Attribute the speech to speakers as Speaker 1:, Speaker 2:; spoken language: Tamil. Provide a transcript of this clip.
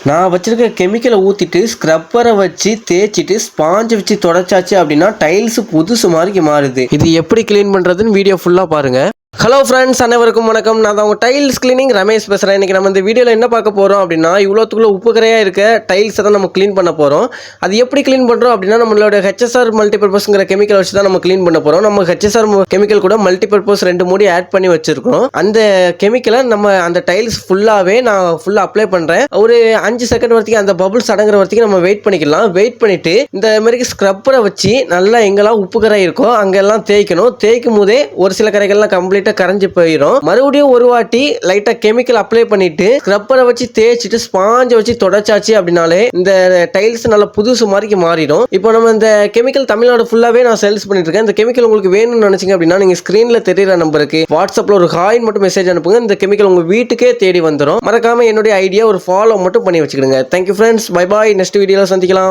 Speaker 1: நான் வச்சிருக்க கெமிக்கலை ஊற்றிட்டு ஸ்க்ரப்பரை வச்சு தேய்ச்சிட்டு ஸ்பாஞ்சை வச்சு தொடச்சாச்சு அப்படின்னா டைல்ஸ் புதுசு மாதிரி மாறுது. இது எப்படி கிளீன் பண்ணுறதுன்னு வீடியோ ஃபுல்லாக பாருங்கள். ஹலோ ஃப்ரெண்ட்ஸ், அனைவருக்கும் வணக்கம். நான் தான் உங்கள் டைல்ஸ் கிளீனிங் ரமேஷ் பேசுகிறேன். இன்றைக்கி நம்ம இந்த வீடியோவில் என்ன பார்க்க போகிறோம் அப்படின்னா, இவ்வளோத்துக்குள்ள உப்பு கரையாக இருக்க டைல்ஸை தான் நம்ம க்ளீன் பண்ண போகிறோம். அது எப்படி க்ளீன் பண்ணுறோம் அப்படின்னா, நம்மளோட ஹெச்எஸ்ஆர் மல்டிபர்பஸ்ங்கிற கெமிக்கல் வச்சு தான் நம்ம க்ளீன் பண்ண போகிறோம். நம்ம ஹெச்எஸ்ஆர் கெமிக்கல் கூட மல்டிபர்பஸ் 2 மூடி ஆட் பண்ணி வச்சுருக்கோம். அந்த கெமிக்கலை நம்ம அந்த டைல்ஸ் ஃபுல்லாகவே நான் ஃபுல்லாக அப்ளை பண்ணுறேன். ஒரு 5 செகண்ட் வரைக்கும் அந்த பபுள்ஸ் அடங்குற வரைக்கும் நம்ம வெயிட் பண்ணிக்கலாம். வெயிட் பண்ணிவிட்டு இந்த மாதிரி ஸ்க்ரப்பரை வச்சு நல்லா எங்கெல்லாம் உப்பு கரை இருக்கோ அங்கெல்லாம் தேய்க்கணும். தேய்க்கும் போதே ஒரு சில கரைகள்லாம் கம்ப்ளீட்டாக கரைஞ்சு போயிடும். மறுபடியும் ஒரு வாட்டி லைட்டா கெமிக்கல் அப்ளை பண்ணிட்டு ஸ்க்ரப்பரை வச்சு தேய்ச்சிட்டு ஸ்பாஞ்சை வச்சு தொடச்சாச்சு அப்படின்னாலே இந்த டைல்ஸ் நல்லா புதுசு மாதிரி மாறிடும். இப்போ நம்ம இந்த கெமிக்கல் தமிழ்நாடு ஃபுல்லாவே நான் சேல்ஸ் பண்ணிட்டு இருக்கேன். இந்த கெமிக்கல் உங்களுக்கு வேணும்னு நினைச்சீங்க அப்படின்னா நீங்க ஸ்கிரீன்ல தெரியுற நம்பருக்கு வாட்ஸ்அப்ல ஒரு ஹாய் மட்டும் மெசேஜ் அனுப்புங்க. இந்த கெமிக்கல் உங்க வீட்டுக்கே தேடி வந்துடும். மறக்காம என்னுடைய ஐடியா ஒரு ஃபாலோ மட்டும் பண்ணி வச்சுக்கிடுங்க. Thank you friends, bye bye. Next வீடியோல சந்திக்கலாம்.